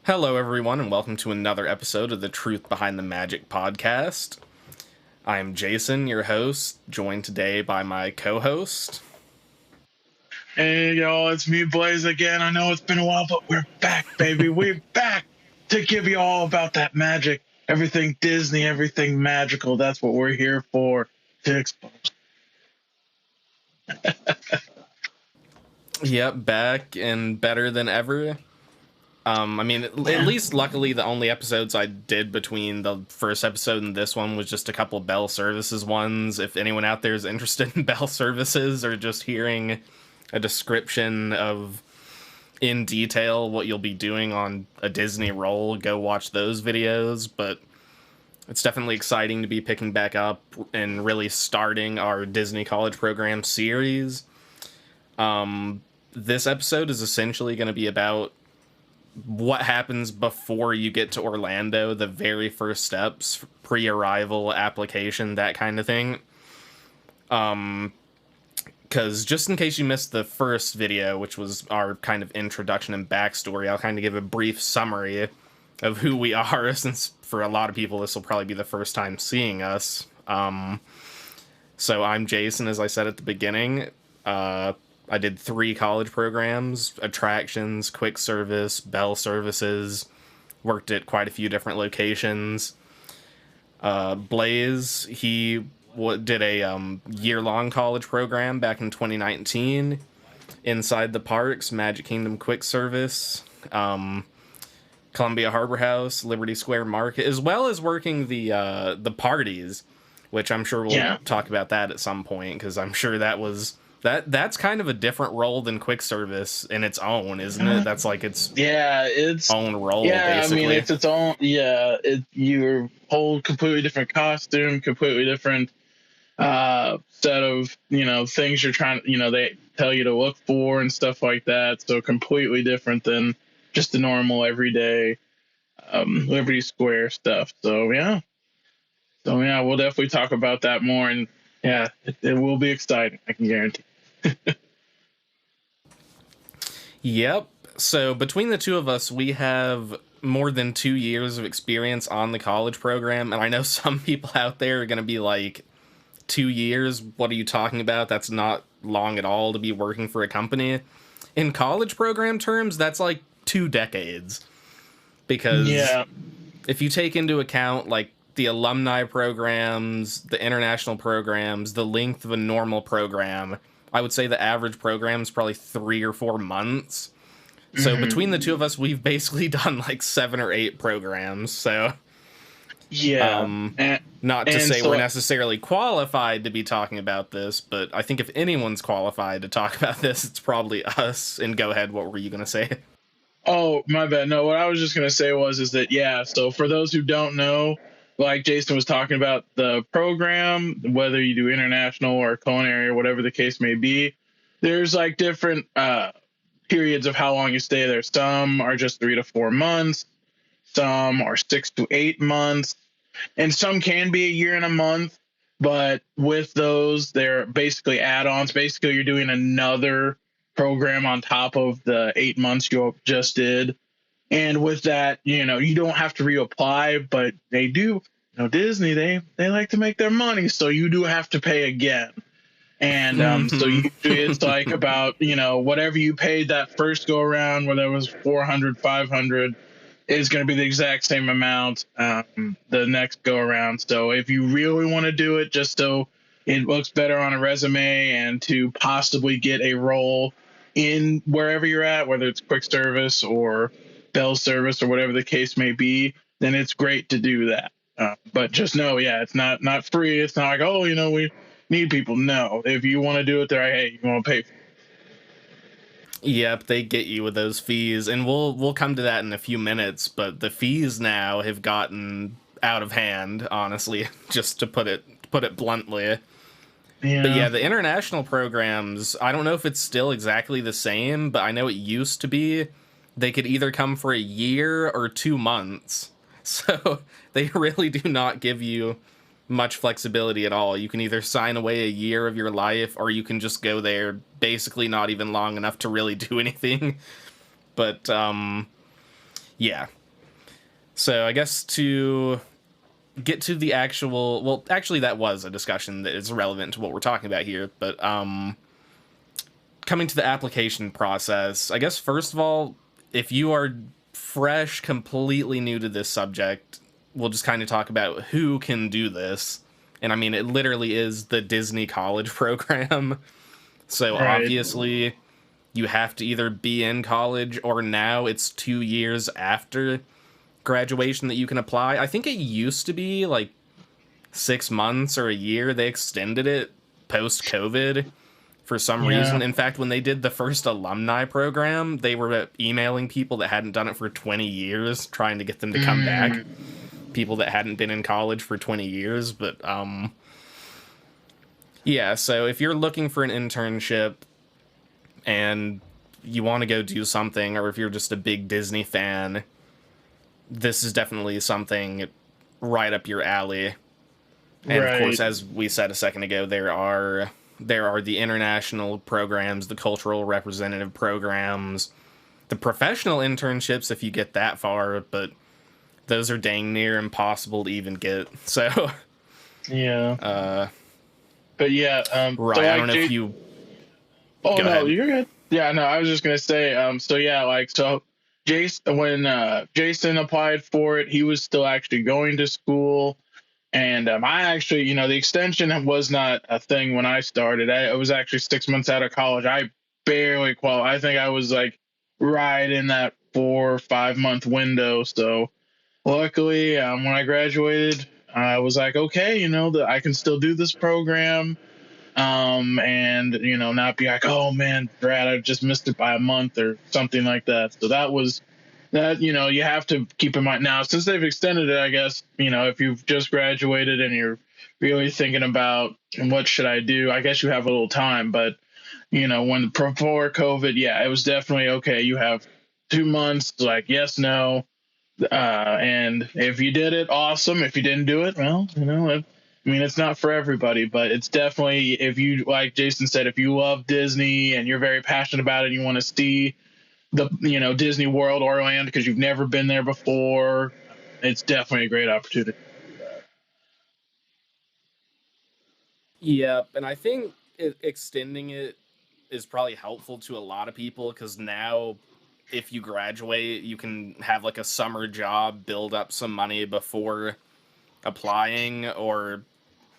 Hello, everyone, and welcome to another episode of the Truth Behind the Magic podcast. I'm Jason, your host, joined today by my co-host. Hey, y'all, it's me, Blaze, again. I know it's been a while, but we're back, baby. We're back to give you all about that magic. Everything Disney, everything magical. That's what we're here for, to expose. Yep, back and better than ever. At least luckily the only episodes I did between the first episode and this one was just a couple Bell Services ones. If anyone out there is interested in Bell Services or just hearing a description of in detail what you'll be doing on a Disney roll, go watch those videos. But it's definitely exciting to be picking back up and really starting our Disney College Program series. This episode is essentially going to be about what happens before you get to Orlando, the very first steps, pre-arrival, application, that kind of thing. Because just in case you missed the first video, which was our kind of introduction and backstory, I'll kind of give a brief summary of who we are, since for a lot of people this will probably be the first time seeing us. So I'm Jason, as I said at the beginning. I did 3 college programs: attractions, quick service, Bell Services. Worked at quite a few different locations. Blaze, he did a year-long college program back in 2019 inside the parks: Magic Kingdom Quick Service, Columbia Harbor House, Liberty Square Market, as well as working the parties, which I'm sure we'll talk about that at some point, because I'm sure that's kind of a different role than quick service in its own, isn't it? That's like its own role. Basically. I mean, it's its own. Yeah, your whole completely different costume, completely different set of things you're trying. They tell you to look for and stuff like that. So completely different than just the normal everyday Liberty Square stuff. So yeah, we'll definitely talk about that more, and yeah, it will be exciting. I can guarantee. Yep. So between the two of us, we have more than 2 years of experience on the college program. And I know some people out there are going to be like, 2 years? What are you talking about? That's not long at all to be working for a company. In college program terms, that's like 2 decades. Because if you take into account like the alumni programs, the international programs, the length of a normal program, I would say the average program is probably 3 or 4 months. So between the two of us, we've basically done like 7 or 8 programs. So not to say we're necessarily qualified to be talking about this, but I think if anyone's qualified to talk about this, it's probably us. And go ahead, what were you going to say? Oh, my bad. No, what I was just going to say is that, so for those who don't know, like Jason was talking about, the program, whether you do international or culinary or whatever the case may be, there's like different periods of how long you stay there. Some are just 3 to 4 months. Some are 6 to 8 months. And some can be a year and a month. But with those, they're basically add-ons. Basically, you're doing another program on top of the 8 months you just did. And with that, you don't have to reapply, but they do. Disney, they like to make their money, so you do have to pay again. And so usually it's like about, whatever you paid that first go around, whether it was 400, 500, is going to be the exact same amount the next go around. So if you really want to do it just so it looks better on a resume and to possibly get a role in wherever you're at, whether it's quick service or Bell Service or whatever the case may be, then it's great to do that. But just know, it's not free. It's not like, we need people. No, if you want to do it, they're like, hey, you want to pay for it. Yep, they get you with those fees, and we'll come to that in a few minutes, but the fees now have gotten out of hand, honestly, just to put it bluntly. Yeah. But yeah, the international programs, I don't know if it's still exactly the same, but I know it used to be. They could either come for a year or 2 months. So they really do not give you much flexibility at all. You can either sign away a year of your life, or you can just go there basically not even long enough to really do anything. But Yeah. So I guess to get to the actual, well, actually that was a discussion that is relevant to what we're talking about here, but coming to the application process, I guess first of all, if you are fresh, completely new to this subject, we'll just kind of talk about who can do this. And I mean, it literally is the Disney college program. So Right. obviously, you have to either be in college or now it's 2 years after graduation that you can apply. I think it used to be like 6 months or a year. They extended it post COVID for some Yeah. reason. In fact, when they did the first alumni program, they were emailing people that hadn't done it for 20 years, trying to get them to come back. Mm, People that hadn't been in college for 20 years. But, yeah, so if you're looking for an internship and you want to go do something, or if you're just a big Disney fan, this is definitely something right up your alley. And of course, right. as we said a second ago, there are the international programs, the cultural representative programs, the professional internships if you get that far, but those are dang near impossible to even get. So, Yeah. uh, But yeah, so right, I don't like know if you oh go no, ahead. you're good. Yeah, no, I was just gonna say, so yeah, like so Jason when Jason applied for it, he was still actually going to school. And I actually, the extension was not a thing when I started. I was actually 6 months out of college. I barely qualified. I think I was like right in that 4 or 5 month window. So luckily, when I graduated, I was like, okay, that I can still do this program, and not be like, oh man, Brad, I just missed it by a month or something like that. So that was that. You have to keep in mind now, since they've extended it. I guess if you've just graduated and you're really thinking about what should I do, I guess you have a little time. But when before COVID, yeah, it was definitely okay. You have 2 months, like yes, no, and if you did it, awesome. If you didn't do it, well, I mean, it's not for everybody, but it's definitely, if you, like Jason said, if you love Disney and you're very passionate about it and you want to see the, Disney World, Orlando, because you've never been there before, it's definitely a great opportunity. Yep, and I think extending it is probably helpful to a lot of people because now, if you graduate, you can have like a summer job, build up some money before applying, or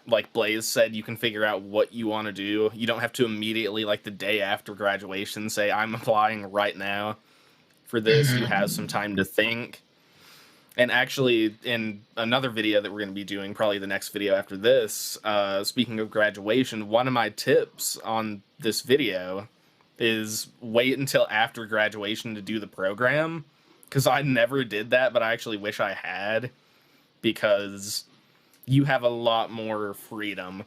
like Blaze said, you can figure out what you want to do. You don't have to immediately, like the day after graduation, say, I'm applying right now for this. You have some time to think. And actually, in another video that we're going to be doing, probably the next video after this, speaking of graduation, one of my tips on this video is wait until after graduation to do the program. Because I never did that, but I actually wish I had. Because you have a lot more freedom.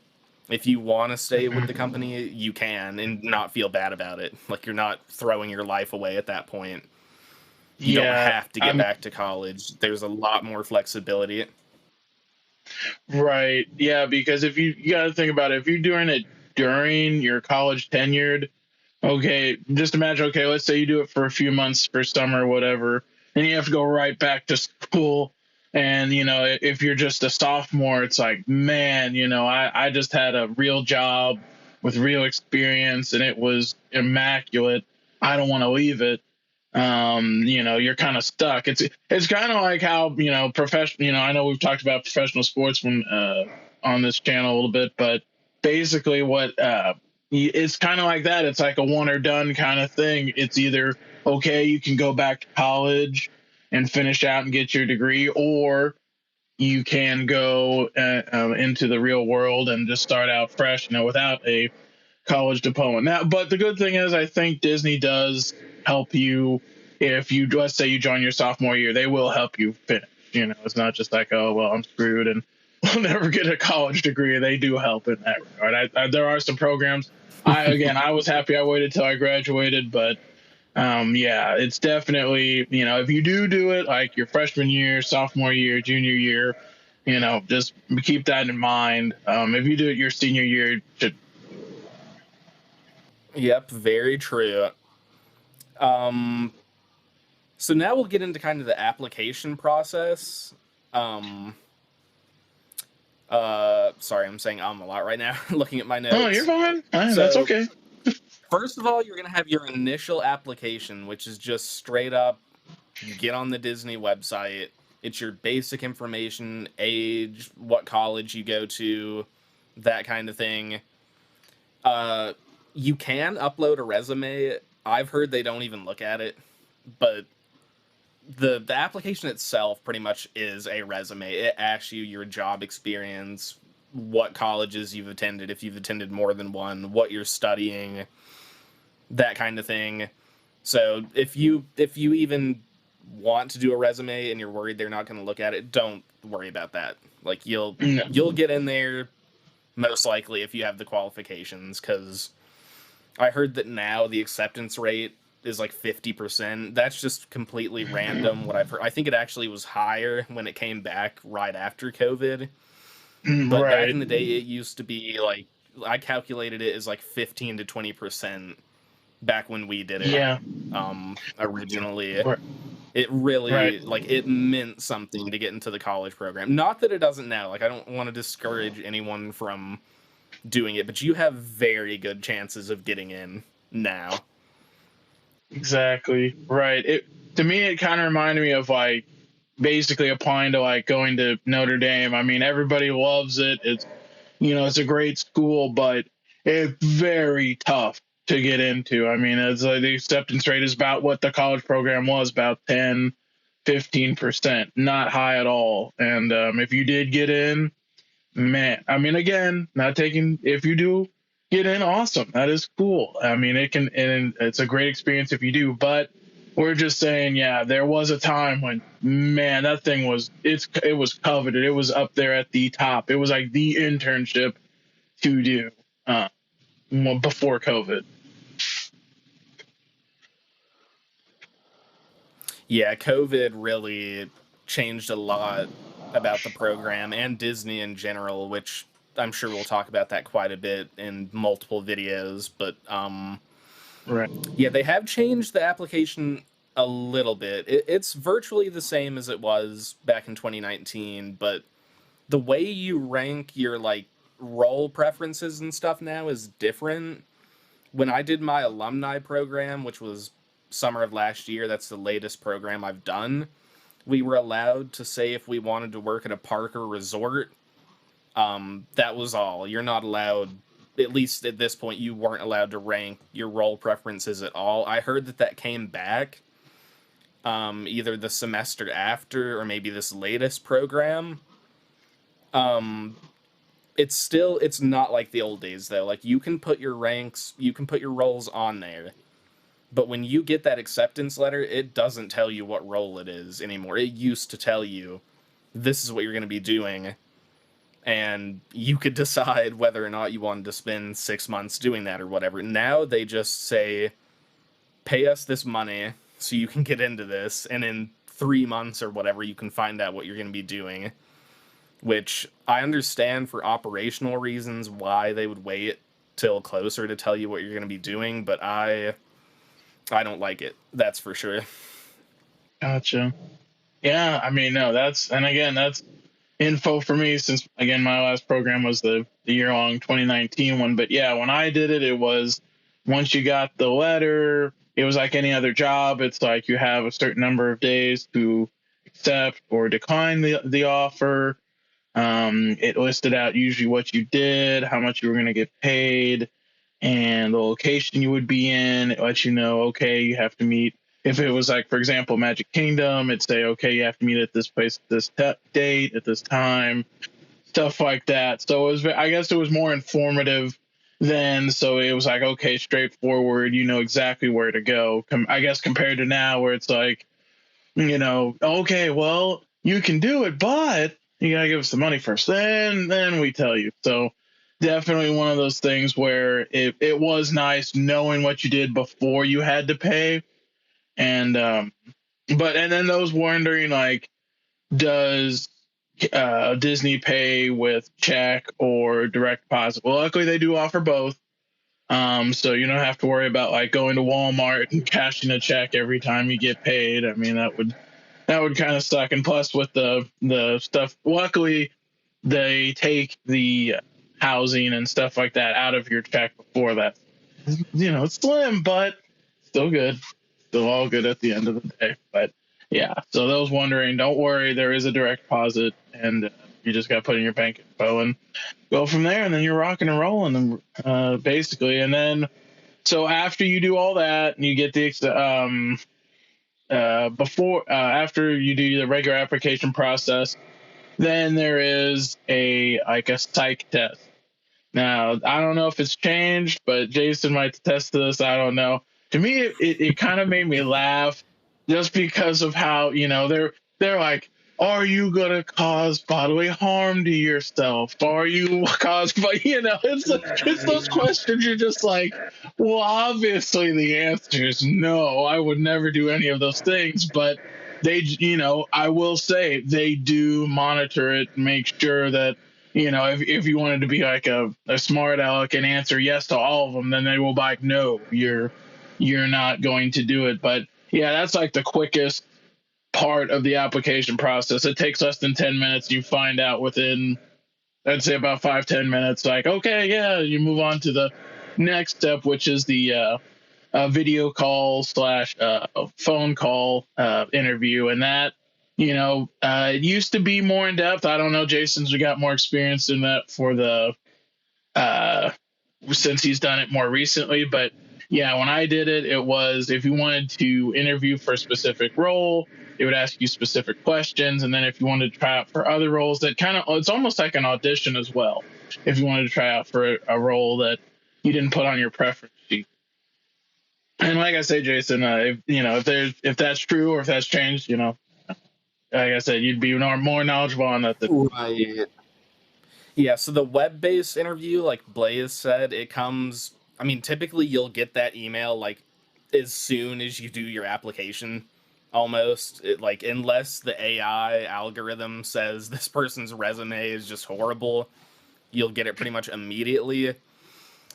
If you want to stay with the company, you can and not feel bad about it. Like you're not throwing your life away at that point. You don't Yeah, have to get I'm back to college. There's a lot more flexibility. right. Yeah, because if you got to think about it, if you're doing it during your college tenured, okay, just imagine, okay, let's say you do it for a few months for summer or whatever, and you have to go right back to school. And, if you're just a sophomore, it's like, man, I just had a real job with real experience and it was immaculate. I don't want to leave it. You're kind of stuck. It's kind of like how, professional, I know we've talked about professional sports on this channel a little bit, but basically what, it's kind of like that. It's like a one or done kind of thing. It's either, okay, you can go back to college and finish out and get your degree, or you can go into the real world and just start out fresh, without a college diploma. Now, but the good thing is, I think Disney does help you. If you, let's say you join your sophomore year, they will help you finish. It's not just like, oh well, I'm screwed and will never get a college degree. They do help in that regard. There are some programs. I was happy I waited till I graduated, but yeah, it's definitely, if you do it like your freshman year, sophomore year, junior year, just keep that in mind. If you do it your senior year, Yep, very true. Um, So now we'll get into kind of the application process. Um, Sorry, I'm saying a lot right now, looking at my Oh, you're notes. fine. That's So, okay. first of all, you're going to have your initial application, which is just straight up you get on the Disney website. It's your basic information, age, what college you go to, that kind of thing. Uh, you can upload a resume. I've heard they don't even look at it, but the application itself pretty much is a resume. It asks you your job experience, what colleges you've attended, if you've attended more than one, what you're studying, that kind of thing. So if you even want to do a resume and you're worried they're not going to look at it, don't worry about that. Like No. you'll get in there most likely if you have the qualifications, because I heard that now the acceptance rate is like 50%. That's just completely random what I've heard. I think it actually was higher when it came back right after COVID. But back Right. in the day, it used to be like, I calculated it as like 15 to 20% back when we did it Yeah. originally. Right. It Right. really, like, it meant something to get into the college program. Not that it doesn't now. Like, I don't want to discourage anyone from doing it, but you have very good chances of getting in now. Exactly. Right. It to me it kind of reminded me of like basically applying to like going to Notre Dame. I mean, everybody loves it. It's it's a great school, but it's very tough to get into. I mean, it's like the acceptance rate is about what the college program was, about 10-15%, not high at all. And if you did get in, man, I mean, again, not taking, if you do get in, awesome. That is cool. I mean, and it's a great experience if you do, but we're just saying, yeah, there was a time when, man, that thing it was coveted. It was up there at the top. It was like the internship to do uh, before COVID. Yeah, COVID really changed a lot about the program and Disney in general, which I'm sure we'll talk about that quite a bit in multiple videos. But Right. yeah, they have changed the application a little bit. It's virtually the same as it was back in 2019, but the way you rank your like role preferences and stuff now is different. When I did my alumni program, which was summer of last year, that's the latest program I've done. We were allowed to say if we wanted to work at a park or resort. That was all. You're not allowed, at least at this point, you weren't allowed to rank your role preferences at all. I heard that came back either the semester after or maybe this latest program. Um, it's not like the old days though. Like you can put your ranks, you can put your roles on there. But when you get that acceptance letter, it doesn't tell you what role it is anymore. It used to tell you this is what you're going to be doing, and you could decide whether or not you wanted to spend 6 months doing that or whatever. Now they just say, pay us this money so you can get into this, and in 3 months or whatever, you can find out what you're going to be doing. Which I understand for operational reasons why they would wait till closer to tell you what you're going to be doing, but I don't like it. That's for sure. Gotcha. Yeah, I mean, no, and again, that's info for me since, again, my last program was the year long 2019 one. But yeah, when I did it, it was once you got the letter, it was like any other job. It's like you have a certain number of days to accept or decline the offer. It listed out usually what you did, how much you were going to get paid, and the location you would be in. It lets you know, okay, you have to meet. If it was like, for example, Magic Kingdom, it'd say, okay, you have to meet at this place at this date, at this time, stuff like that. So it was, I guess it was more informative then. So it was like, okay, straightforward. You know exactly where to go. I guess compared to now where it's like, okay, well, you can do it, but you gotta give us the money first. Then we tell you. So definitely one of those things where it was nice knowing what you did before you had to pay. And and then those wondering like, does Disney pay with check or direct deposit? Well, luckily they do offer both. So you don't have to worry about like going to Walmart and cashing a check every time you get paid. I mean, that would kind of suck. And plus, with the stuff, luckily they take the housing and stuff like that out of your check before that. It's slim, but still good. Still all good at the end of the day. But yeah, so those wondering, don't worry, there is a direct deposit, and you just got to put in your bank info and go from there, and then you're rocking and rolling, basically. And then, so after you do all that, and you get the after you do the regular application process, then there is a psych test. Now, I don't know if it's changed, but Jason might attest to this. I don't know. To me, it kind of made me laugh just because of how, they're like, are you going to cause bodily harm to yourself? Are you it's those questions. You're just like, well, obviously the answer is no. I would never do any of those things. But I will say they do monitor it, make sure that, if you wanted to be like a smart aleck and answer yes to all of them, then they will be like, no, you're not going to do it. But yeah, that's like the quickest part of the application process. It takes less than 10 minutes. You find out within, I'd say, about 5-10 minutes, like, okay, yeah, you move on to the next step, which is the video call slash phone call interview. And that, it used to be more in depth. I don't know. Jason's got more experience in that for the since he's done it more recently. But yeah, when I did it, it was, if you wanted to interview for a specific role, it would ask you specific questions. And then if you wanted to try out for other roles, that it's almost like an audition as well. If you wanted to try out for a role that you didn't put on your preference sheet. And like I say, Jason, if that's true or if that's changed, like I said, you'd be more knowledgeable on that. Right. Yeah, so the web-based interview, like Blaze said, it comes, I mean, typically you'll get that email, like, as soon as you do your application, almost. Like, unless the AI algorithm says this person's resume is just horrible, you'll get it pretty much immediately.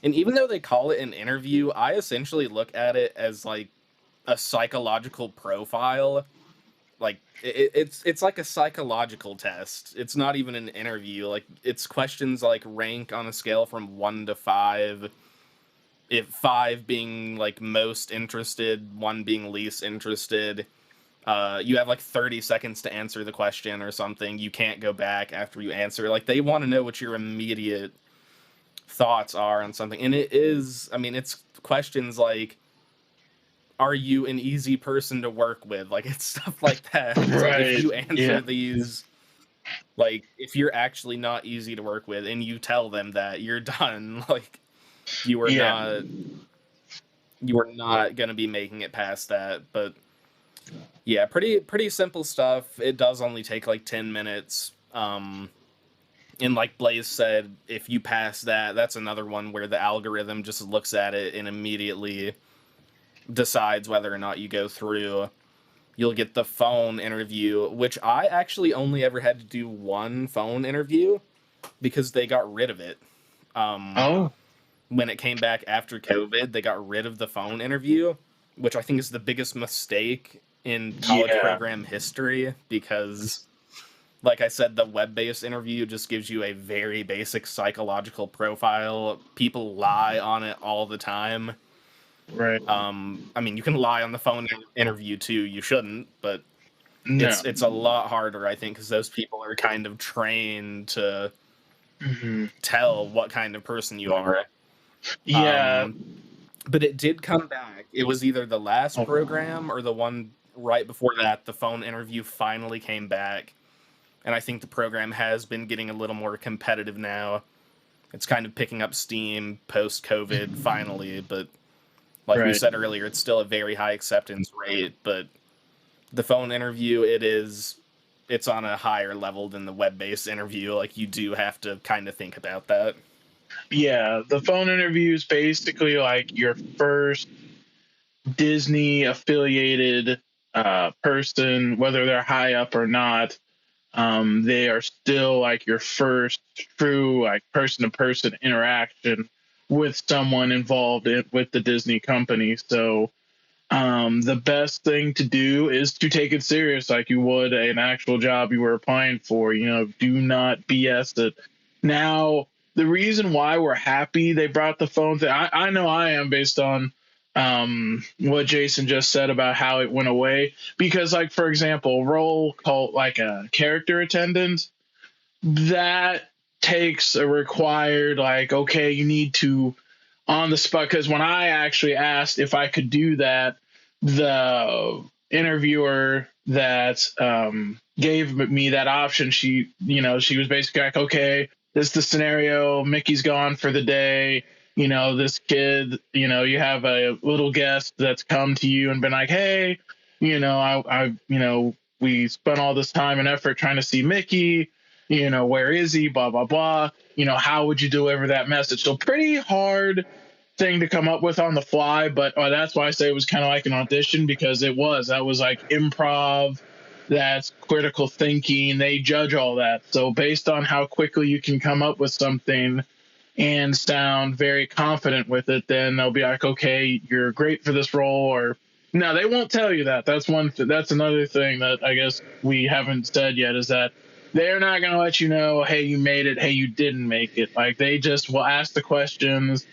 And even though they call it an interview, I essentially look at it as, like, a psychological profile. Like, it's like a psychological test. It's not even an interview. Like, it's questions like rank on a scale from 1 to 5. If 5 being, like, most interested, 1 being least interested. You have, like, 30 seconds to answer the question or something. You can't go back after you answer. Like, they want to know what your immediate thoughts are on something. And it is, I mean, it's questions like, are you an easy person to work with? Like, it's stuff like that. Right. Like, if you answer these, like, if you're actually not easy to work with and you tell them that, you're done. Like, you are not going to be making it past that. But yeah, pretty simple stuff. It does only take like 10 minutes. And like Blaze said, if you pass that, that's another one where the algorithm just looks at it and immediately decides whether or not you go through. You'll get the phone interview, which I actually only ever had to do one phone interview because they got rid of it. When it came back after COVID, they got rid of the phone interview, which I think is the biggest mistake in college program history because, like I said, the web-based interview just gives you a very basic psychological profile. People lie on it all the time. Right. I mean, you can lie on the phone interview too. You shouldn't, but it's a lot harder, I think, because those people are kind of trained to tell what kind of person you are. Yeah. But it did come back. It was either the last program or the one right before that. The phone interview finally came back, and I think the program has been getting a little more competitive now. It's kind of picking up steam post-COVID finally, but like we said earlier, it's still a very high acceptance rate, but the phone interview, it's on a higher level than the web-based interview. Like, you do have to kind of think about that. Yeah, the phone interview is basically like your first Disney-affiliated person, whether they're high up or not. They are still like your first true like person-to-person interaction with someone involved with the Disney company. So the best thing to do is to take it serious like you would an actual job you were applying for. Do not BS it. Now, the reason why we're happy they brought the phone thing, I know I am, based on what Jason just said about how it went away. Because, like, for example, a role called like a character attendant, that takes a required, like, okay, you need to on the spot. Because when I actually asked if I could do that, the interviewer that gave me that option, she was basically like, okay, this is the scenario. Mickey's gone for the day. This kid, you have a little guest that's come to you and been like, hey, we spent all this time and effort trying to see Mickey. Where is he? Blah, blah, blah. How would you deliver that message? So pretty hard thing to come up with on the fly, but that's why I say it was kind of like an audition, because that was like improv, that's critical thinking, they judge all that. So based on how quickly you can come up with something and sound very confident with it, then they'll be like, okay, you're great for this role. Or no, they won't tell you that. That's another thing that I guess we haven't said yet, is that they're not going to let you know, hey, you made it, hey, you didn't make it. Like, they just will ask the questions,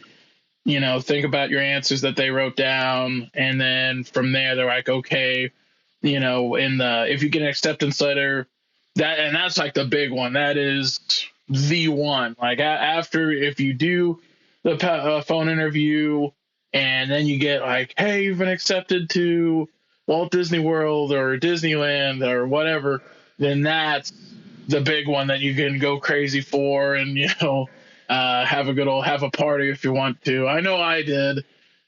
think about your answers that they wrote down, and then from there they're like, okay, if you get an acceptance letter, that's like the big one. That is the one. Like, after, if you do the phone interview, and then you get like, hey, you've been accepted to Walt Disney World or Disneyland or whatever, then that's the big one that you can go crazy for, and have a party if you want to. I know I did.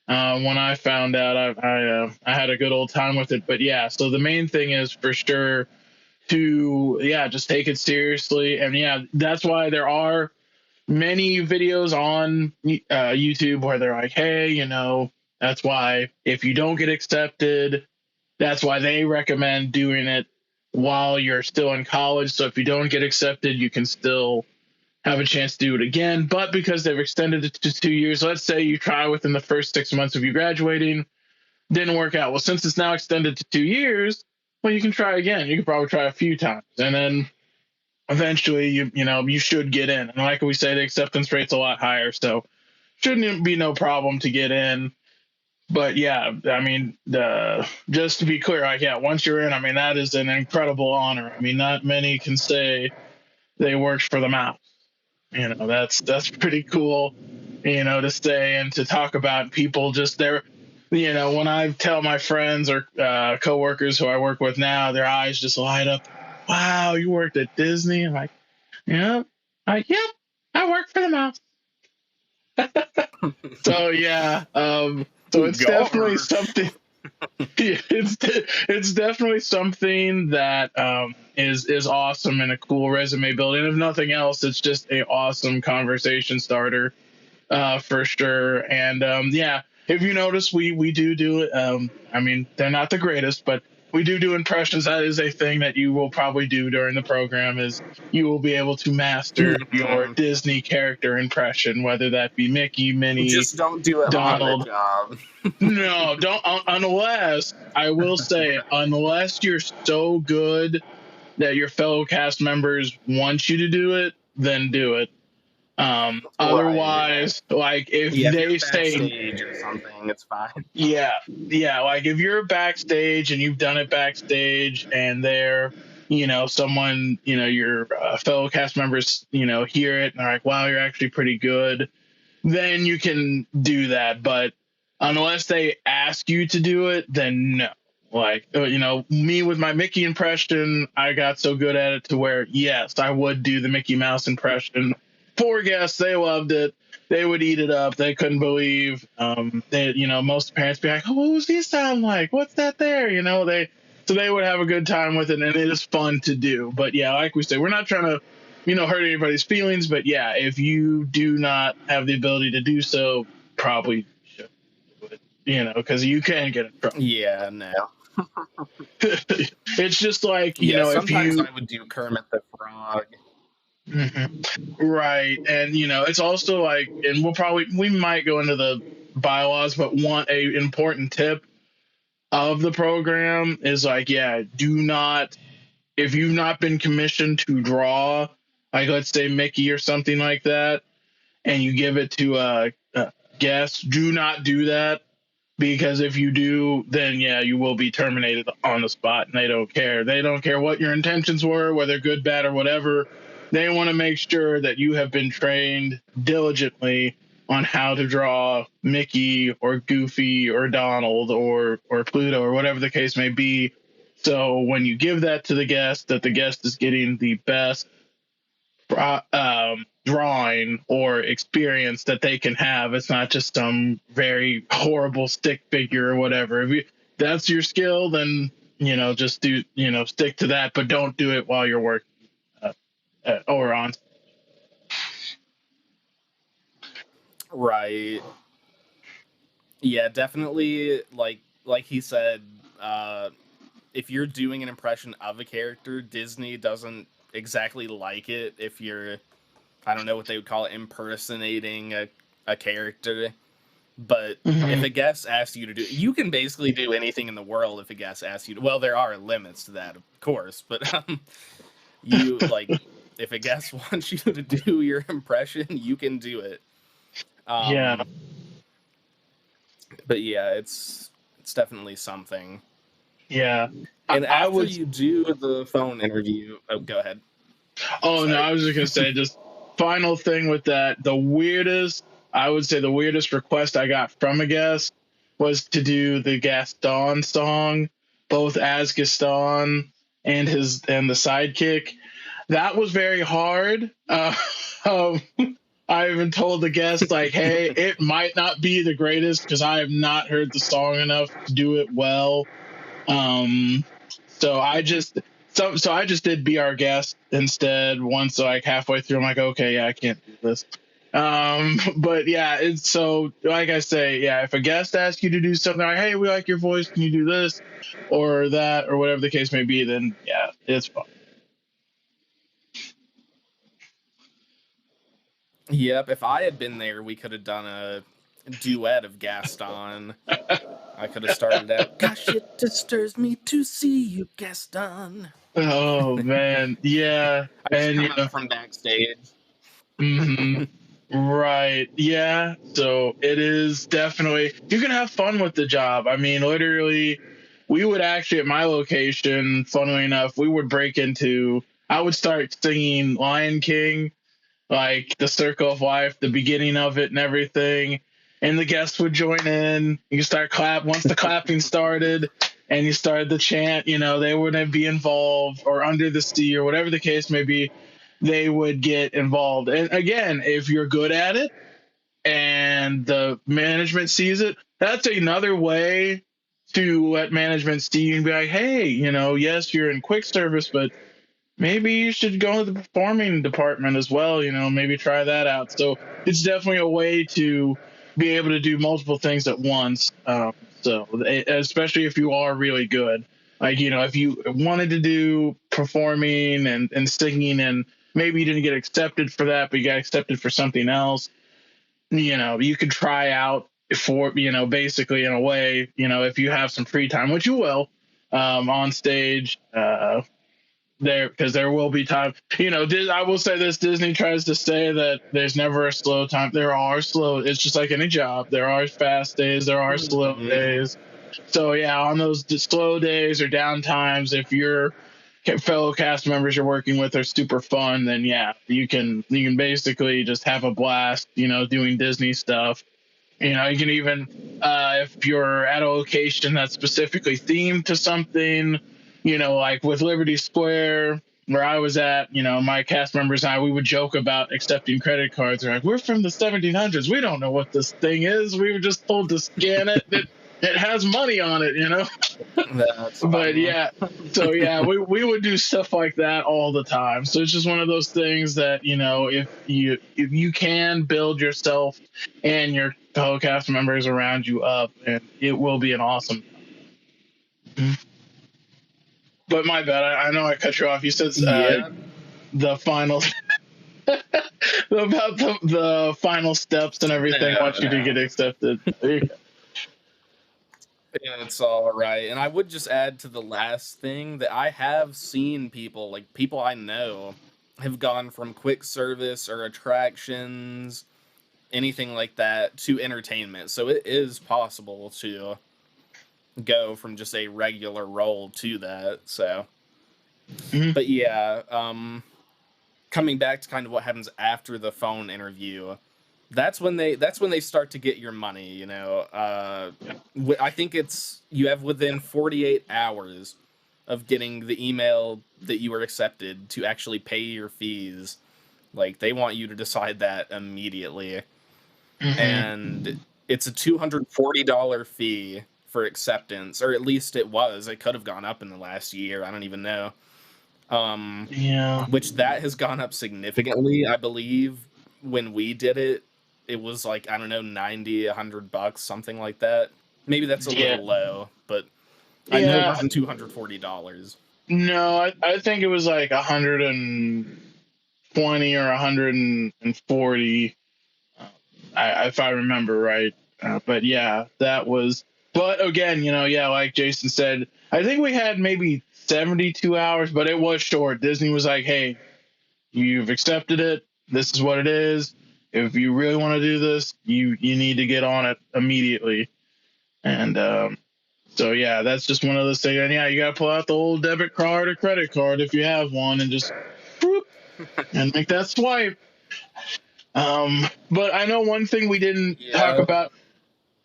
When I found out, I had a good old time with it. But yeah, so the main thing is for sure to just take it seriously. And that's why there are many videos on YouTube where they're like, hey, that's why if you don't get accepted, that's why they recommend doing it while you're still in college. So if you don't get accepted, you can still have a chance to do it again. But because they've extended it to 2 years, let's say you try within the first 6 months of you graduating, didn't work out. Well, since it's now extended to 2 years, well, you can try again. You can probably try a few times, and then eventually you should get in. And like we say, the acceptance rate's a lot higher, so shouldn't be no problem to get in. But yeah, I mean, just to be clear, like, once you're in, I mean, that is an incredible honor. I mean, not many can say they worked for the mouse. That's pretty cool, to say and to talk about. People just there, when I tell my friends or coworkers who I work with now, their eyes just light up. Wow, you worked at Disney? I'm like, yeah, yep, I work for the mouse. So yeah, so it's definitely something. It's definitely something that is awesome and a cool resume builder. And if nothing else, it's just a awesome conversation starter, for sure. And if you notice, we do it. I mean, they're not the greatest, but we do impressions. That is a thing that you will probably do during the program. Is you will be able to master your Disney character impression, whether that be Mickey, Minnie, just don't do it Donald. on the job. No, don't, unless, I will say, unless you're so good that your fellow cast members want you to do it, then do it. Otherwise, like, if they say backstage or something, it's fine. Yeah, like, if you're backstage and you've done it backstage, and they're, someone, your fellow cast members, hear it and are like, wow, you're actually pretty good, then you can do that. But unless they ask you to do it, then no. Like, me with my Mickey impression, I got so good at it to where, yes, I would do the Mickey Mouse impression. Poor guests, they loved it. They would eat it up. They couldn't believe. Most parents be like, "Oh, what does he sound like? What's that there?" So they would have a good time with it, and it is fun to do. But yeah, like we say, we're not trying to hurt anybody's feelings. But yeah, if you do not have the ability to do so, probably should do it, because you can get in trouble. Yeah, no. It's just like, sometimes I would do Kermit the Frog. Right. And it's also like, and we might go into the bylaws, but one a important tip of the program is like, yeah, do not, if you've not been commissioned to draw, like let's say Mickey or something like that, and you give it to a guest, do not do that, because if you do, then yeah, you will be terminated on the spot, and they don't care. They don't care what your intentions were, whether good, bad, or whatever. They want to make sure that you have been trained diligently on how to draw Mickey or Goofy or Donald or Pluto or whatever the case may be. So when you give that to the guest, that the guest is getting the best drawing or experience that they can have. It's not just some very horrible stick figure or whatever. If that's your skill, then just do stick to that, but don't do it while you're working or on. Right. Yeah, definitely. Like he said, if you're doing an impression of a character, Disney doesn't exactly like it if you're, I don't know what they would call it, impersonating a character. But if Mm-hmm. a guest asks you to do, you can basically do anything in the world if a guest asks you to. Well, there are limits to that, of course, but you like if a guest wants you to do your impression, you can do it. Yeah, Um, but yeah, it's definitely something. yeah. And I after would. you do the phone interview, oh, go ahead. Oh no, Sorry. I was just gonna say, just final thing with that. I would say the weirdest request I got from a guest was to do the Gaston song, both as Gaston and the sidekick. That was very hard. Um, I even told the guest like, hey, it might not be the greatest because I have not heard the song enough to do it well. Um, so I just did Be Our Guest instead. Once like halfway through, I'm like, okay, yeah, I can't do this. But yeah, it's so like I say, yeah, if a guest asks you to do something like, hey, we like your voice, can you do this or that or whatever the case may be, then yeah, it's fun. Yep, if I had been there, we could have done a duet of Gaston. I could have started out, gosh, it disturbs me to see you, Gaston. Oh man, yeah, I just and come up from backstage. mhm. Right. Yeah. So it is definitely, you can have fun with the job. I mean, literally, we would actually, at my location, funnily enough, I would start singing Lion King, like the Circle of Life, the beginning of it and everything. And the guests would join in. You start once the clapping started and you started the chant, they wouldn't be involved or Under the Sea or whatever the case may be, they would get involved. And again, if you're good at it and the management sees it, that's another way to let management see and be like, hey, yes, you're in quick service, but maybe you should go to the performing department as well. Maybe try that out. So it's definitely a way to be able to do multiple things at once. So especially if you are really good, like if you wanted to do performing and singing, and maybe you didn't get accepted for that, but you got accepted for something else. You could try out for basically in a way, if you have some free time, which you will, on stage. There, because there will be time. I will say this: Disney tries to say that there's never a slow time. There are slow. It's just like any job. There are fast days. There are slow days. So yeah, on those slow days or down times, if your fellow cast members you're working with are super fun, then yeah, you can basically just have a blast. Doing Disney stuff. You can even, if you're at a location that's specifically themed to something, like with Liberty Square, where I was at, my cast members and I, we would joke about accepting credit cards. They're like, we're from the 1700s. We don't know what this thing is. We were just told to scan it. It has money on it. That's But funny. yeah, so yeah, we would do stuff like that all the time. So it's just one of those things that if you can build yourself and your fellow cast members around you up, and it will be an awesome. But my bad, I know I cut you off. You said Yeah. the final. About the final steps and everything No, once you do no. get accepted. It's all right. And I would just add to the last thing that I have seen people, like people I know, have gone from quick service or attractions, anything like that, to entertainment. So it is possible to go from just a regular role to that. So, Mhm. but yeah, coming back to kind of what happens after the phone interview, that's when they start to get your money. I think it's you have within 48 hours of getting the email that you were accepted to actually pay your fees. Like they want you to decide that immediately, Mhm. and it's a $240 fee for acceptance, or at least it was. It could have gone up in the last year. I don't even know. Um, Yeah. which that has gone up significantly. I believe when we did it, it was like, I don't know, 90, $100, something like that. Maybe that's a Yeah. little low, but I know it Yeah. wasn't $240. No, I think it was like 120 or 140, if I remember right. But yeah, that was. But again, yeah, like Jason said, I think we had maybe 72 hours, but it was short. Disney was like, "Hey, you've accepted it. This is what it is. If you really want to do this, you need to get on it immediately." And so yeah, that's just one of those things. And yeah, you got to pull out the old debit card or credit card if you have one, and just whoop, and make that swipe. But I know one thing we didn't talk Yeah. about.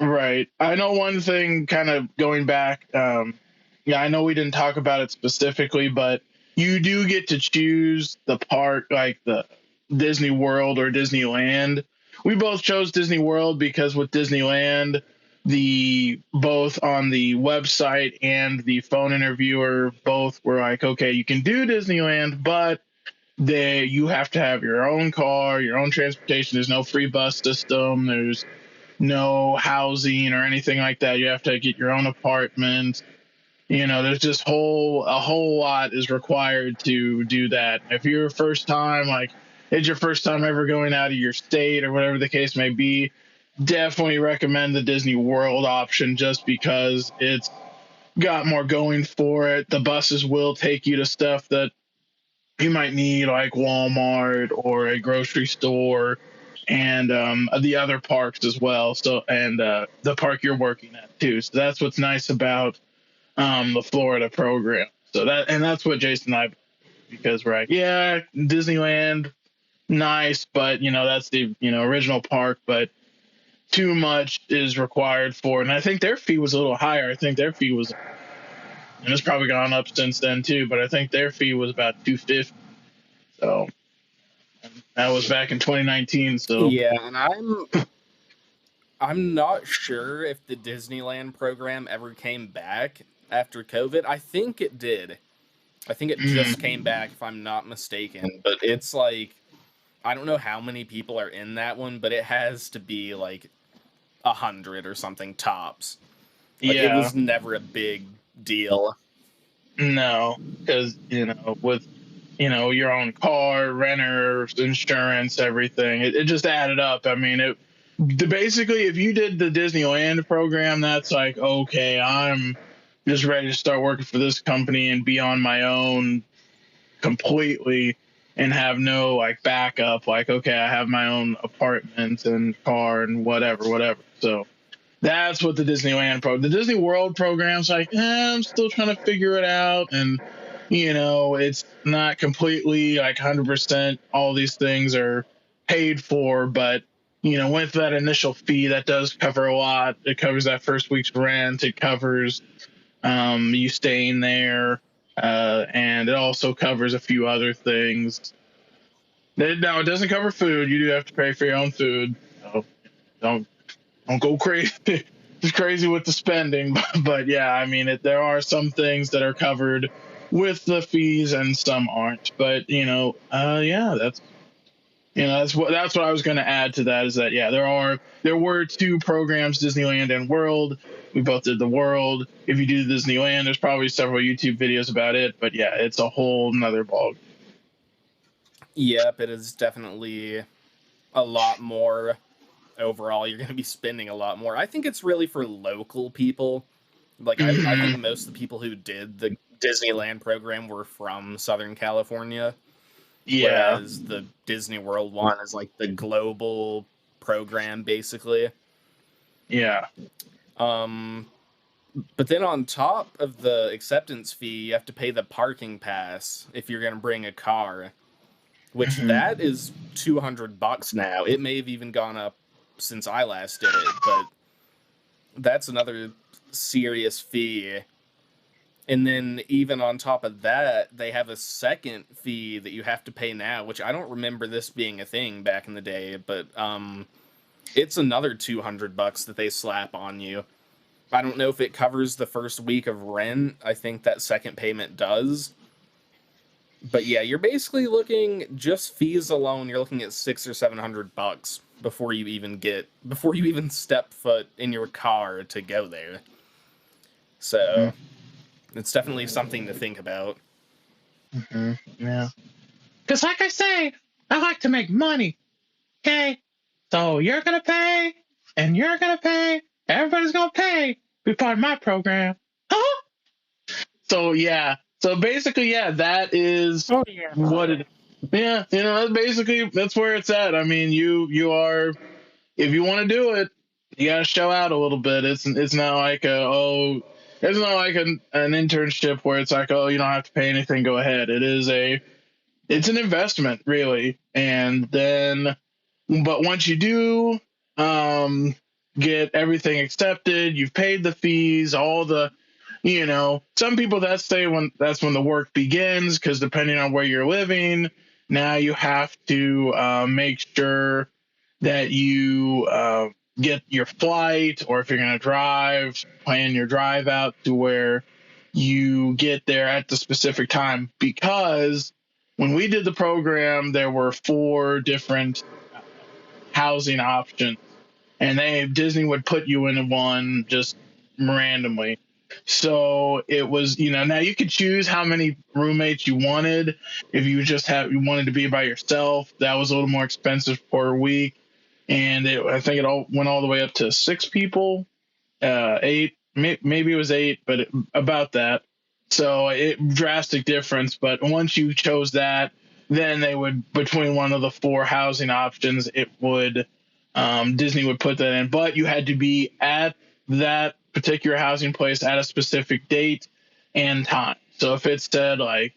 Right. I know one thing kind of going back. Yeah, I know we didn't talk about it specifically, but you do get to choose the park, like the Disney World or Disneyland. We both chose Disney World because with Disneyland, the both on the website and the phone interviewer both were like, okay, you can do Disneyland, but you have to have your own car, your own transportation. There's no free bus system. There's no housing or anything like that. You have to get your own apartment. There's just a whole lot is required to do that. If you're first time, like it's your first time ever going out of your state or whatever the case may be, definitely recommend the Disney World option just because it's got more going for it. The buses will take you to stuff that you might need, like Walmart or a grocery store, and the other parks as well. So, and the park you're working at too. So that's what's nice about the Florida program. So that's what Jason and I, because we're like, yeah, Disneyland, nice, but that's the original park, but too much is required for. And I think their fee was a little higher. I think their fee was, and it's probably gone up since then too. But I think their fee was about 250. So that was back in 2019. So Yeah, and I'm not sure if the Disneyland program ever came back after COVID. I think it did. I think it just came back, if I'm not mistaken. But it's like, I don't know how many people are in that one, but it has to be like 100 or something tops. Like it yeah, was never a big deal. no, because with your own car, renters, insurance, everything, it just added up. I mean, basically if you did the Disneyland program, that's like, okay, I'm just ready to start working for this company and be on my own completely and have no like backup. Like, okay, I have my own apartment and car and whatever. So that's what the the Disney World program's like, I'm still trying to figure it out. And, it's not completely like 100% all these things are paid for, but, with that initial fee, that does cover a lot. It covers that first week's rent. It covers you staying there. And it also covers a few other things. No, it doesn't cover food. You do have to pay for your own food. So don't don't go crazy. Just crazy with the spending, but yeah, I mean, there are some things that are covered with the fees and some aren't. But yeah, that's what I was going to add to that is that yeah, there were two programs, Disneyland and World. We both did the World. If you do Disneyland, there's probably several YouTube videos about it. But yeah, it's a whole nother ball. Yep, it is definitely a lot more overall. You're going to be spending a lot more. I think it's really for local people. Like, I think Hmm. most of the people who did the Disneyland program were from Southern California, Yeah. whereas the Disney World one is like the global program, basically. Yeah. Um, but then on top of the acceptance fee, you have to pay the parking pass if you're going to bring a car, which that Hmm. is $200 now. It may have even gone up since I last did it, but that's another serious fee. And then even on top of that, they have a second fee that you have to pay now, which I don't remember this being a thing back in the day, but it's another $200 that they slap on you. I don't know if it covers the first week of rent. I think that second payment does. But yeah, you're basically looking just fees alone. You're looking at $600 or $700 before you even step foot in your car to go there. So it's definitely something to think about. Hmm. Yeah. Because, like I say, I like to make money. Okay. So you're gonna pay, and you're gonna pay. Everybody's gonna pay. Be part of my program. Huh? So yeah. So basically, yeah, that is Oh yeah. what it. Yeah, that's basically that's where it's at. I mean, you are if you want to do it, you got to show out a little bit. It's not like it's not like an internship where it's like, oh, you don't have to pay anything, go ahead. It's an investment really, and then but once you do um, get everything accepted, you've paid the fees, all the some people that say when that's when the work begins because depending on where you're living, now you have to make sure that you get your flight, or if you're going to drive, plan your drive out to where you get there at the specific time. Because when we did the program, there were four different housing options, and Disney would put you into one just randomly. So it was, now you could choose how many roommates you wanted. If you wanted to be by yourself, that was a little more expensive per week, and I think it all went all the way up to six people, eight, maybe it was eight, but about that. So it drastic difference. But once you chose that, then they would between one of the four housing options, it would Disney would put that in. But you had to be at that particular housing place at a specific date and time. So if it said like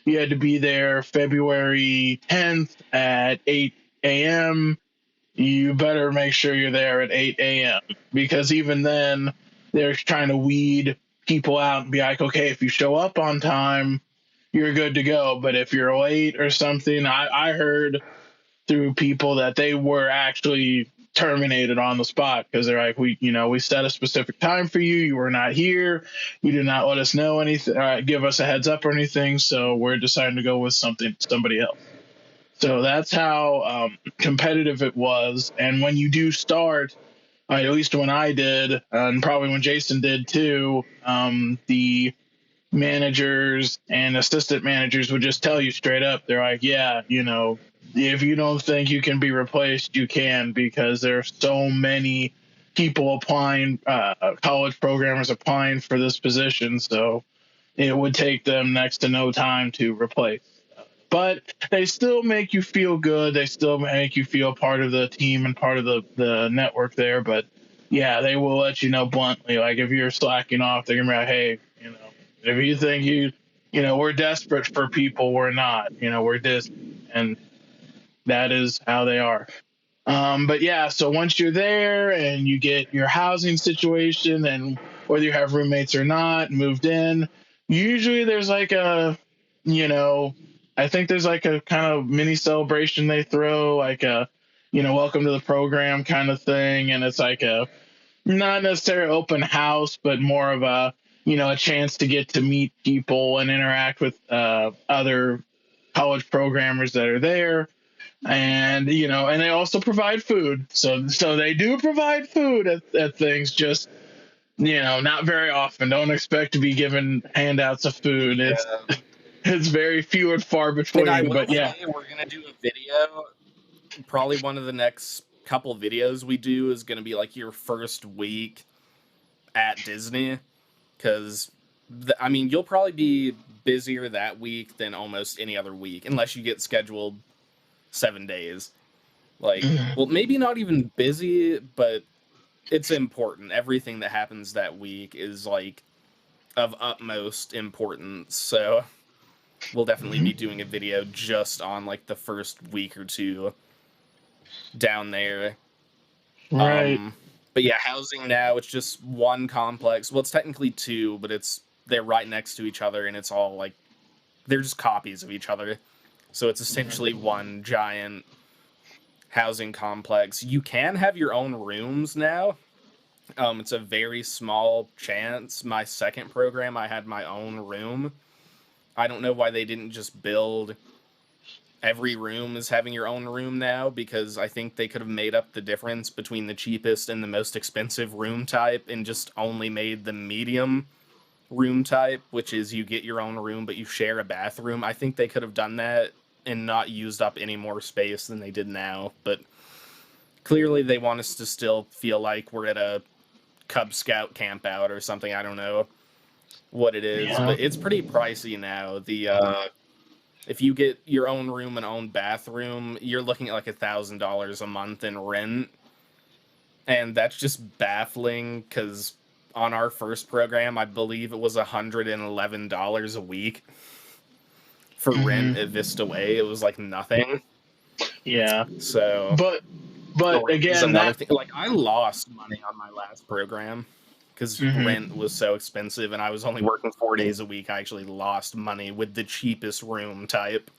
you had to be there February 10th at 8 a.m., you better make sure you're there at 8 a.m. because even then they're trying to weed people out and be like, okay, if you show up on time, you're good to go. But if you're late or something, I heard through people that they were actually terminated on the spot because they're like, we set a specific time for you. You were not here. You did not let us know anything, give us a heads up or anything. So we're deciding to go with somebody else. So that's how competitive it was. And when you do start, at least when I did, and probably when Jason did too, the managers and assistant managers would just tell you straight up. They're like, yeah, if you don't think you can be replaced, you can, because there are so many people applying, college programmers applying for this position. So it would take them next to no time to replace, but they still make you feel good. They still make you feel part of the team and part of the network there. But yeah, they will let you know bluntly. Like if you're slacking off, they're gonna be like, hey, if you think we're desperate for people, we're not. We're Disney, and that is how they are. But yeah, so once you're there and you get your housing situation, and whether you have roommates or not, moved in, usually there's like you know, I think there's like a kind of mini celebration they throw, like a, welcome to the program kind of thing. And it's like a not necessarily open house, but more of a chance to get to meet people and interact with other college programmers that are there, and and they also provide food, so they do provide food at things, just not very often. Don't expect to be given handouts of food. Yeah. it's very few and far And I between. will But yeah, say we're gonna do a video. Probably one of the next couple videos we do is gonna be like your first week at Disney, because I mean you'll probably be busier that week than almost any other week, unless you get scheduled 7 days. Like, well, maybe not even busy, but it's important. Everything that happens that week is like of utmost importance. So we'll definitely be doing a video just on like the first week or two down there. right. But yeah, housing now, it's just one complex. Well, it's technically two, but they're right next to each other, and it's all like they're just copies of each other. So it's essentially one giant housing complex. You can have your own rooms now. It's a very small chance. My second program, I had my own room. I don't know why they didn't just build every room as having your own room now, because I think they could have made up the difference between the cheapest and the most expensive room type and just only made the medium room type, which is you get your own room but you share a bathroom. I think they could have done that and not used up any more space than they did now, but clearly they want us to still feel like we're at a Cub Scout camp out or something. I don't know what it is, Yeah. but it's pretty pricey now. If you get your own room and own bathroom, you're looking at like $1,000 a month in rent, and that's just baffling. Because on our first program, I believe it was $111 a week for rent at Vista Way. It was like nothing. Yeah. So But the but rent is again, another that thing. Like, I lost money on my last program because mhm. rent was so expensive, and I was only working 4 days a week. I actually lost money with the cheapest room type.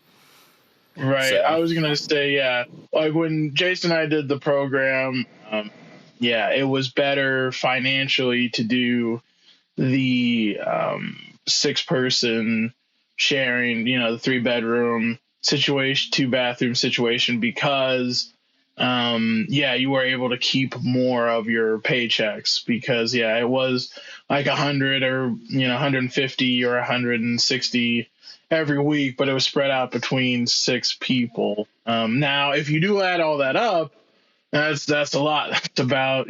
Right. I So was gonna say, yeah. Like when Jason and I did the program, yeah, it was better financially to do the 6 person sharing, the 3 bedroom situation, 2 bathroom situation, because yeah, you were able to keep more of your paychecks, because yeah, it was like 100 or 150 or 160 every week, but it was spread out between 6 people. Now if you do add all that up, that's a lot. That's about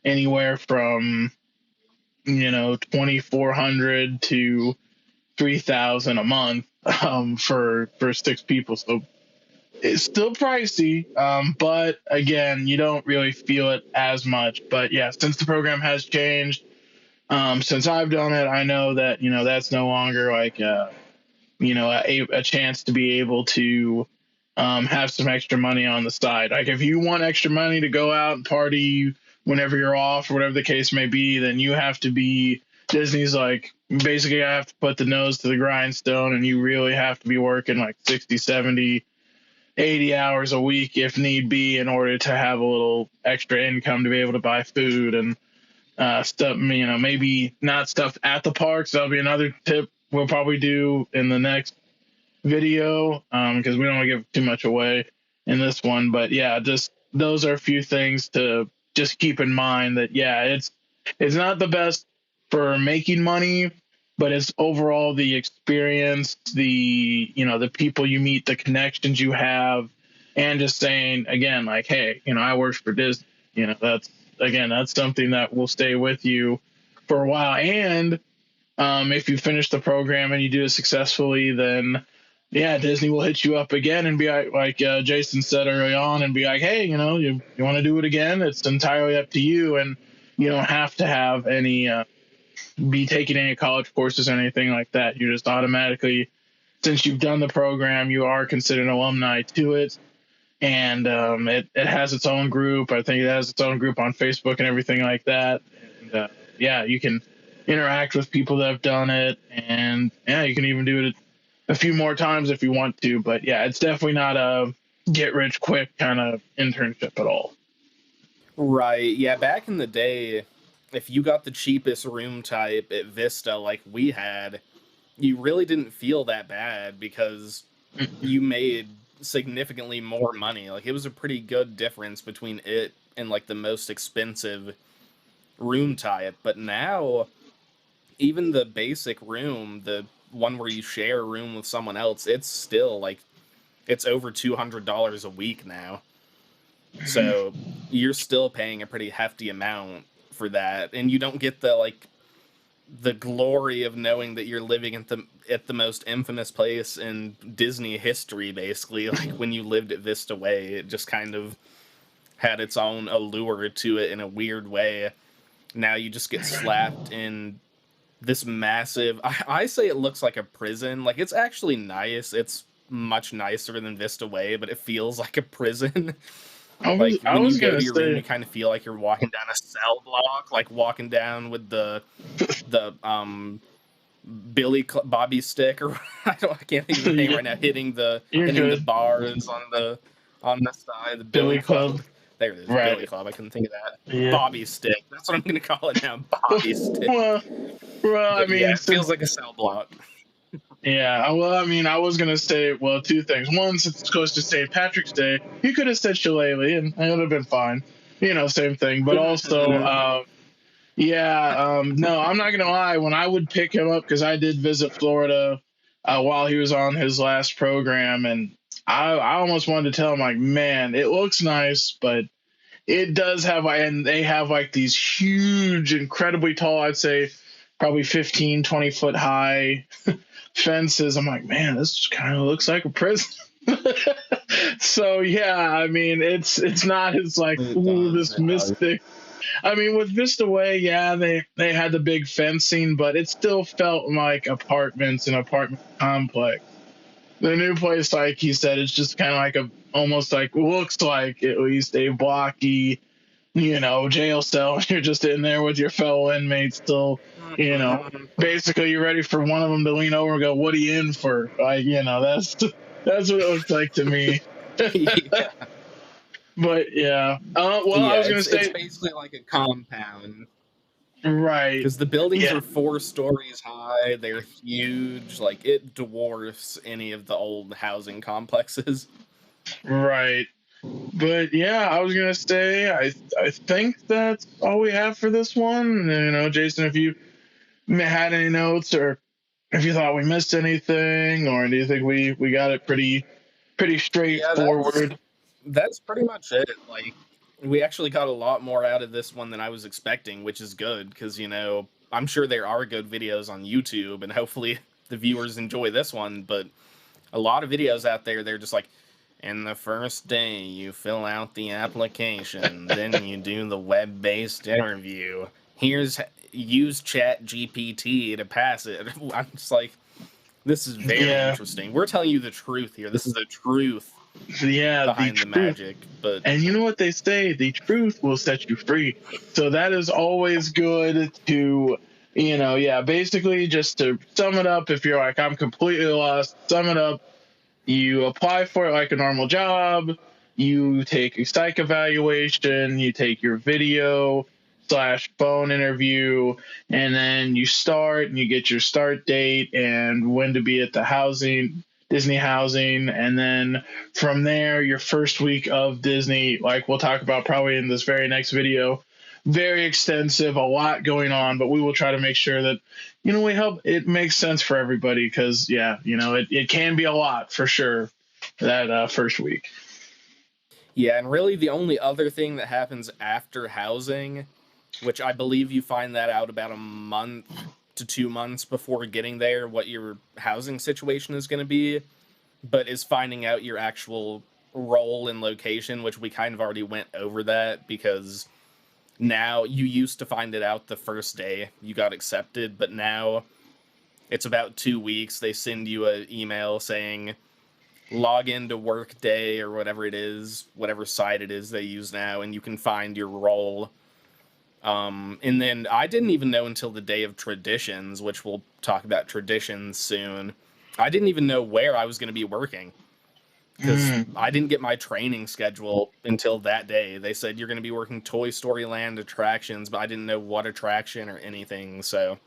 anywhere from 2,400 to 3,000 a month, for 6 people. So it's still pricey, but again, you don't really feel it as much. But yeah, since the program has changed, since I've done it, I know that that's no longer like a chance to be able to have some extra money on the side. Like if you want extra money to go out and party whenever you're off or whatever the case may be, then you have to be Disney's like basically I have to put the nose to the grindstone, and you really have to be working like 60, 70, 80 hours a week if need be, in order to have a little extra income to be able to buy food and stuff. Maybe not stuff at the parks. That'll be another tip we'll probably do in the next video, because we don't want to give too much away in this one. But yeah, just those are a few things to just keep in mind, that yeah, it's not the best for making money, but it's overall the experience, the people you meet, the connections you have, and just saying again, like, hey, I work for Disney. That's something that will stay with you for a while. And if you finish the program and you do it successfully, then yeah, Disney will hit you up again and be like Jason said early on, and be like, hey, you want to do it again? It's entirely up to you, and you don't have to have any be taking any college courses or anything like that. You just automatically, since you've done the program, you are considered an alumni to it. And it has its own group. I think it has its own group on Facebook and everything like that. And yeah, you can interact with people that have done it, and yeah, you can even do it a few more times if you want to. But yeah, it's definitely not a get rich quick kind of internship at all. right, yeah, back in the day, if you got the cheapest room type at Vista like we had, you really didn't feel that bad because you made significantly more money. Like, it was a pretty good difference between it and like the most expensive room type. But now, even the basic room, the one where you share a room with someone else, it's still like it's over $200 a week now. So you're still paying a pretty hefty amount for that, and you don't get the glory of knowing that you're living at the most infamous place in Disney history, basically. Like when you lived at Vista Way, it just kind of had its own allure to it in a weird way. Now you just get slapped in this massive, I say it looks like a prison. Like, it's actually nice. It's much nicer than Vista Way, but it feels like a prison. Like I when you was go gonna to your room, you say, kind of feel like you're walking down a cell block, like walking down with the Bobby stick, or I can't think of the name right now, hitting the you're good. bars on the side, the Billy Billy Club, Club. There it is, Billy right? Club. I couldn't think of that. Yeah. Bobby stick. That's what I'm gonna call it now. Bobby stick. well, well, I But yeah, mean, it feels like a cell block. yeah. Well, I mean, I was gonna say, well, two things. One, since it's close to St. Patrick's Day, you could have said Shillelagh, and it would have been fine. Same thing. But also, yeah, no, I'm not gonna lie. When I would pick him up, because I did visit Florida while he was on his last program, and I almost wanted to tell him like, man, it looks nice, but it does have, and they have like these huge, incredibly tall, I'd say probably 15, 20 foot high fences. I'm like, man, this kind of looks like a prison. So yeah, I mean, it's not as like, It ooh, does. this It does. mystic. I mean, with Vista Way, yeah, they had the big fencing, but it still felt like apartments, an apartment complex. The new place, like he said, it's just kind of like a, almost like, looks like at least a blocky, jail cell. You're just in there with your fellow inmates still, basically you're ready for one of them to lean over and go, "What are you in for?" Like, that's what it looks like to me. Yeah. But yeah, well, I Yeah, was gonna it's say, basically like a compound. right, Because the buildings yeah, are 4 stories high, they're huge, like it dwarfs any of the old housing complexes. right. But yeah, I was gonna say, I think that's all we have for this one. Jason, if you had any notes, or if you thought we missed anything, or do you think we got it pretty Yeah, straightforward? that's pretty much it. Like we actually got a lot more out of this one than I was expecting, which is good because I'm sure there are good videos on YouTube, and hopefully the viewers enjoy this one. But a lot of videos out there, they're just like, in the first day, you fill out the application, then you do the web-based interview. Use Chat GPT to pass it. I'm just like, this is very Yeah, interesting. We're telling you the truth here. This is the truth yeah, the behind the truth. magic. But And you know what they say? The truth will set you free. So that is always good to, yeah, basically just to sum it up, if you're like, I'm completely lost, sum it up. You apply for it like a normal job. You take a psych evaluation. You take your video slash phone interview, and then you start and you get your start date and when to be at the Disney housing. And then from there, your first week of Disney, like we'll talk about probably in this very next video, very extensive, a lot going on, but we will try to make sure that we help it makes sense for everybody, because yeah, it can be a lot for sure that first week. yeah, and really the only other thing that happens after housing, which I believe you find that out about a month to 2 months before getting there, what your housing situation is going to be, but is finding out your actual role and location, which we kind of already went over that because now you used to find it out the first day you got accepted, but now it's about 2 weeks. They send you an email saying log into Workday or whatever it is, whatever site it is they use now, and you can find your role. And then I didn't even know until the day of traditions, which we'll talk about traditions soon. I didn't even know where I was going to be working because I didn't get my training schedule until that day. They said you're going to be working Toy Story Land attractions, but I didn't know what attraction or anything. So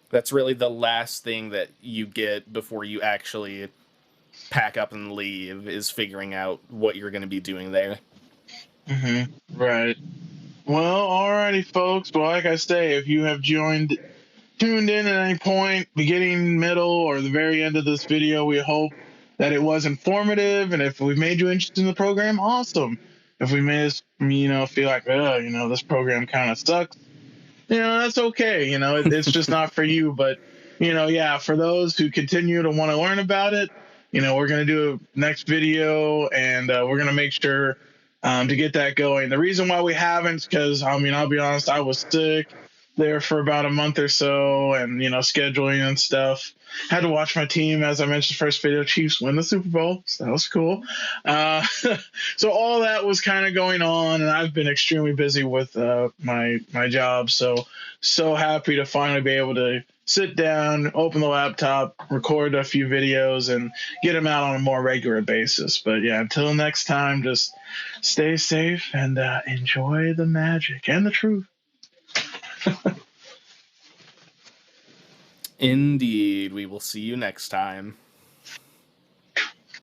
that's really the last thing that you get before you actually pack up and leave, is figuring out what you're going to be doing there. Right. Well, alrighty, folks. But like I say, if you have joined tuned in at any point, beginning, middle, or the very end of this video, we hope that it was informative. And if we've made you interested in the program, awesome. If we made us, feel like, this program kind of sucks, that's okay. It's just not for you. But, yeah, for those who continue to want to learn about it, we're going to do a next video, and we're going to make sure to get that going. The reason why we haven't is because, I'll be honest, I was sick there for about a month or so, and, scheduling and stuff. Had to watch my team, as I mentioned, first video, Chiefs win the Super Bowl. So that was cool. So all that was kind of going on, and I've been extremely busy with my job. So happy to finally be able to sit down, open the laptop, record a few videos, and get them out on a more regular basis. But yeah, until next time, just stay safe and enjoy the magic and the truth. Indeed. We will see you next time.